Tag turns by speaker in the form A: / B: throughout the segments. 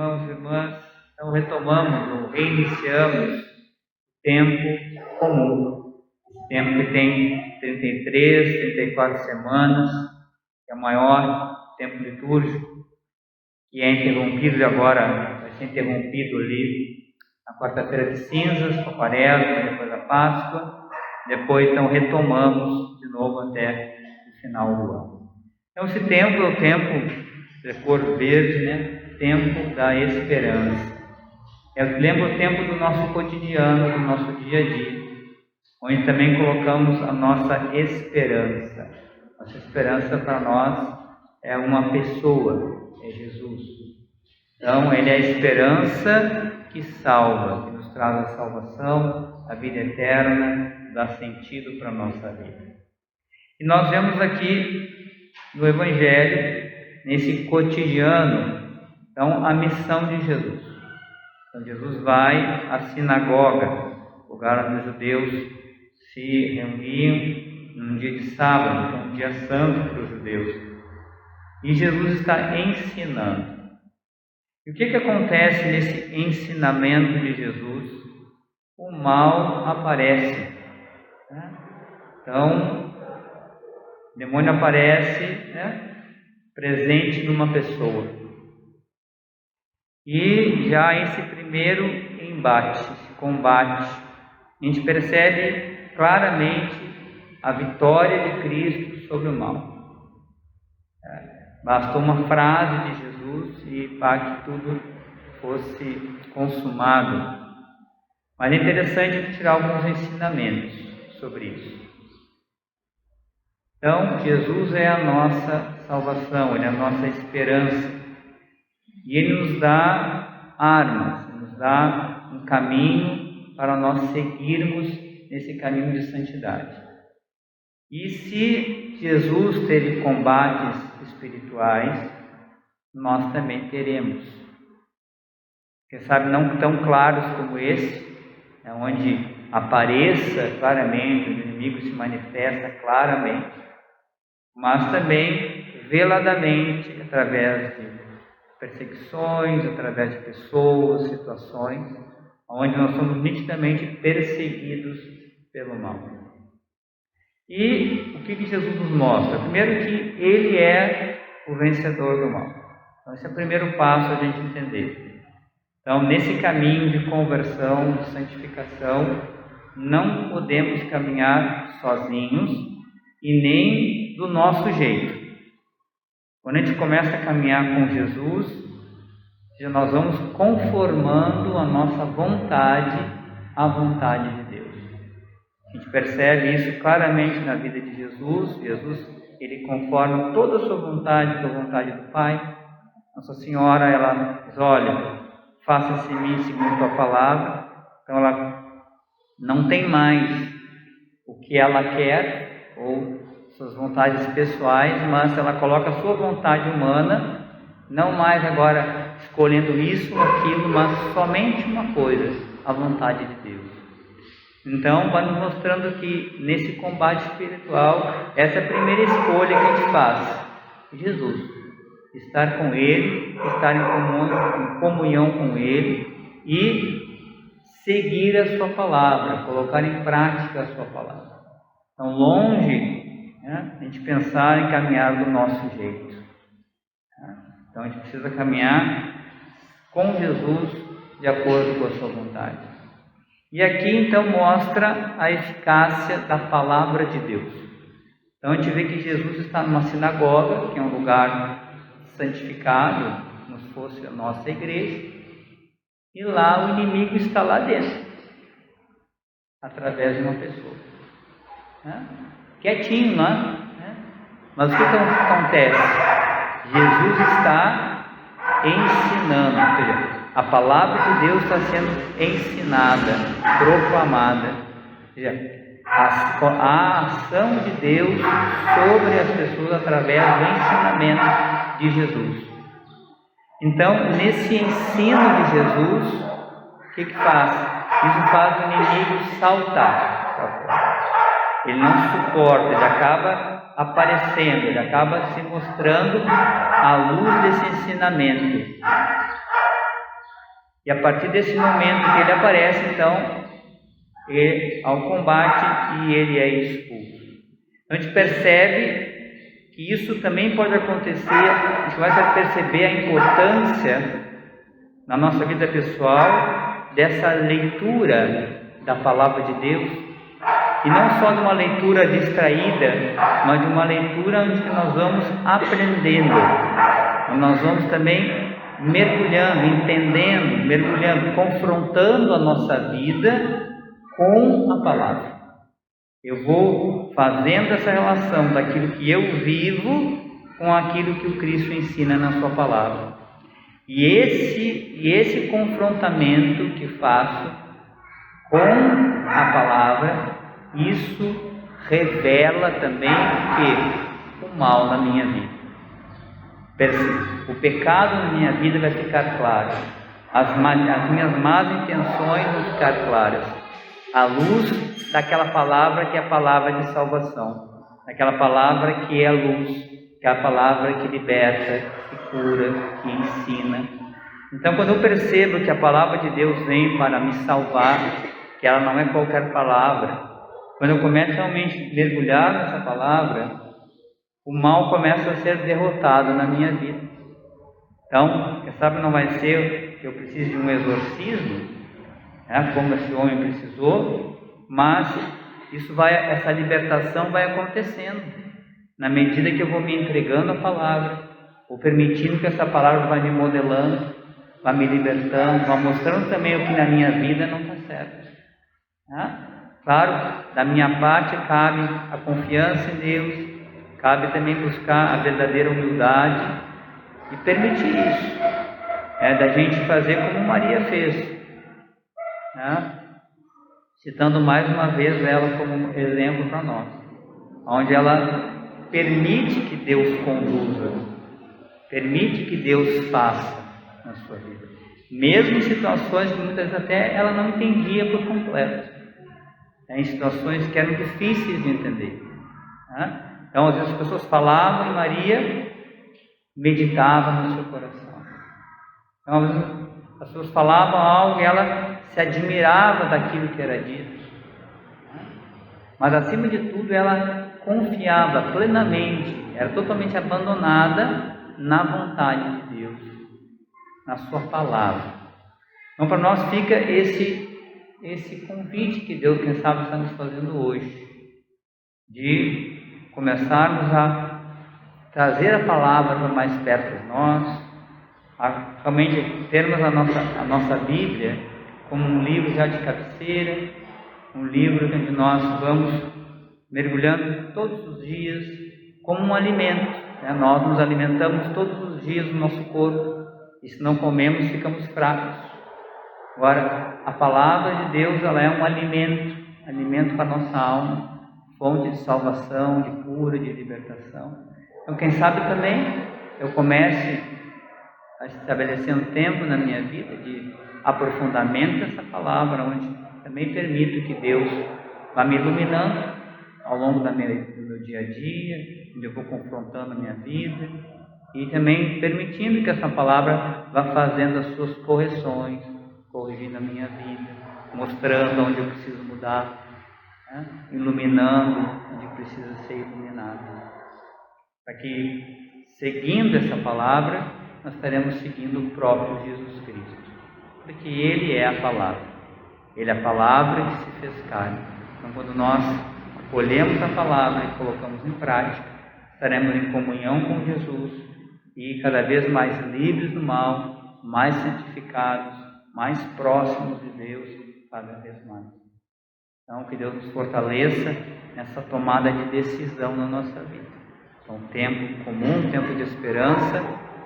A: irmãos e irmãs. Então retomamos ou reiniciamos o tempo comum. Esse tempo que tem 33, 34 semanas, que é o maior tempo litúrgico, que é interrompido agora, vai ser interrompido ali na quarta-feira de cinzas, com a Quaresma, depois da Páscoa. Depois então retomamos de novo até o final do ano. Então esse tempo é o tempo de cor verde, né? Tempo da esperança. Lembra o tempo do nosso cotidiano, do nosso dia a dia, onde também colocamos a nossa esperança. Nossa esperança para nós é uma pessoa, é Jesus. Então Ele é a esperança que salva, que nos traz a salvação, a vida eterna, dá sentido para a nossa vida. E nós vemos aqui no Evangelho, nesse cotidiano, então, a missão de Jesus. Então, Jesus vai à sinagoga, lugar onde os judeus se reuniam num dia de sábado, que é um dia santo para os judeus. E Jesus está ensinando. E o que acontece nesse ensinamento de Jesus? O mal aparece. Né? Então, o demônio aparece, né? Presente numa pessoa. E já esse primeiro embate, esse combate, a gente percebe claramente a vitória de Cristo sobre o mal. Bastou uma frase de Jesus e para que tudo fosse consumado. Mas é interessante tirar alguns ensinamentos sobre isso. Então, Jesus é a nossa salvação, Ele é a nossa esperança. E Ele nos dá armas, nos dá um caminho para nós seguirmos nesse caminho de santidade. E se Jesus teve combates espirituais, nós também teremos. Quem sabe não tão claros como esse, onde apareça claramente, o inimigo se manifesta claramente, mas também veladamente, através de perseguições, através de pessoas, situações, onde nós somos nitidamente perseguidos pelo mal. E o que Jesus nos mostra? Primeiro, que Ele é o vencedor do mal. Então esse é o primeiro passo a gente entender. Então, nesse caminho de conversão, de santificação, não podemos caminhar sozinhos e nem do nosso jeito. Quando a gente começa a caminhar com Jesus, nós vamos conformando a nossa vontade à vontade de Deus. A gente percebe isso claramente na vida de Jesus. Jesus, Ele conforma toda a sua vontade com a vontade do Pai. Nossa Senhora, ela diz, olha, faça-se em mim segundo a tua palavra. Então ela não tem mais o que ela quer, ou suas vontades pessoais, mas ela coloca a sua vontade humana, não mais agora escolhendo isso ou aquilo, mas somente uma coisa, a vontade de Deus. Então, vai nos mostrando que nesse combate espiritual, essa é a primeira escolha que a gente faz, Jesus. Estar com Ele, estar em comunhão com Ele e seguir a sua palavra, colocar em prática a sua palavra. Então, longe a gente pensar em caminhar do nosso jeito. Então a gente precisa caminhar com Jesus de acordo com a sua vontade. E aqui então mostra a eficácia da palavra de Deus. Então a gente vê que Jesus está numa sinagoga, que é um lugar santificado, como se fosse a nossa igreja, e lá o inimigo está lá dentro, através de uma pessoa. Quietinho lá, mas o que acontece? Jesus está ensinando, ou seja, a palavra de Deus está sendo ensinada, proclamada, ou seja, a ação de Deus sobre as pessoas através do ensinamento de Jesus. Então, nesse ensino de Jesus, o que faz? Isso faz o inimigo saltar para fora. Ele não suporta, ele acaba aparecendo, ele acaba se mostrando à luz desse ensinamento. E a partir desse momento que ele aparece, então, ao combate e ele é expulso. Então a gente percebe que isso também pode acontecer, a gente começa a perceber a importância na nossa vida pessoal dessa leitura da Palavra de Deus, e não só de uma leitura distraída, mas de uma leitura onde nós vamos aprendendo, nós vamos também mergulhando, entendendo, mergulhando, confrontando a nossa vida com a Palavra. Eu vou fazendo essa relação daquilo que eu vivo com aquilo que o Cristo ensina na sua Palavra. E esse confrontamento que faço com a Palavra, isso revela também o mal na minha vida. O pecado na minha vida vai ficar claro, as minhas más intenções vão ficar claras, à luz daquela palavra que é a palavra de salvação, daquela palavra que é a luz, que é a palavra que liberta, que cura, que ensina. Então, quando eu percebo que a palavra de Deus vem para me salvar, que ela não é qualquer palavra, quando eu começo realmente a mergulhar nessa palavra, o mal começa a ser derrotado na minha vida. Então, quem sabe não vai ser que eu precise de um exorcismo, como esse homem precisou, mas essa libertação vai acontecendo na medida que eu vou me entregando à palavra, ou permitindo que essa palavra vai me modelando, vai me libertando, vai mostrando também o que na minha vida não está certo. Claro, da minha parte cabe a confiança em Deus, cabe também buscar a verdadeira humildade e permitir isso, da gente fazer como Maria fez, citando mais uma vez ela como exemplo para nós, onde ela permite que Deus conduza, permite que Deus faça na sua vida, mesmo em situações que muitas vezes até ela não entendia por completo, em situações que eram difíceis de entender. Então, às vezes as pessoas falavam e Maria meditava no seu coração. Então, às vezes as pessoas falavam algo e ela se admirava daquilo que era dito. Mas, acima de tudo, ela confiava plenamente, era totalmente abandonada na vontade de Deus, na sua palavra. Então, para nós fica esse convite que Deus, quem sabe, está nos fazendo hoje, de começarmos a trazer a palavra para mais perto de nós, a realmente termos a nossa Bíblia como um livro já de cabeceira, um livro onde nós vamos mergulhando todos os dias como um alimento. Nós nos alimentamos todos os dias no nosso corpo, e se não comemos, ficamos fracos. Agora, a palavra de Deus, ela é um alimento para a nossa alma, fonte de salvação, de cura, de libertação. Então, quem sabe também eu comece a estabelecer um tempo na minha vida de aprofundamento dessa palavra, onde também permito que Deus vá me iluminando ao longo do meu dia a dia, onde eu vou confrontando a minha vida, e também permitindo que essa palavra vá fazendo as suas correções, corrigindo a minha vida, mostrando onde eu preciso mudar, iluminando onde precisa ser iluminado, para que, seguindo essa palavra, nós estaremos seguindo o próprio Jesus Cristo, porque Ele é a palavra, Ele é a palavra que se fez carne. Então, quando nós acolhemos a palavra e colocamos em prática, estaremos em comunhão com Jesus e cada vez mais livres do mal, mais santificados, mais próximos de Deus cada vez mais. Então, que Deus nos fortaleça nessa tomada de decisão na nossa vida. É um tempo comum, um tempo de esperança,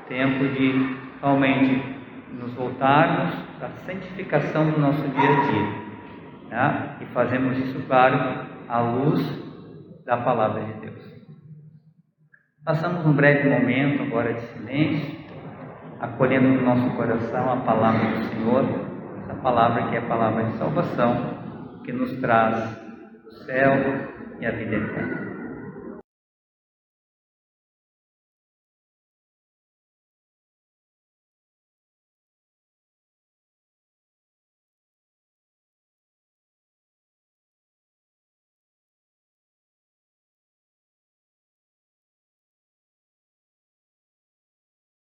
A: tempo de realmente nos voltarmos para a santificação do nosso dia a dia. E fazemos isso, claro, à luz da palavra de Deus. Passamos um breve momento agora de silêncio, acolhendo no nosso coração a palavra do Senhor, essa palavra que é a palavra de salvação, que nos traz o céu e a vida eterna.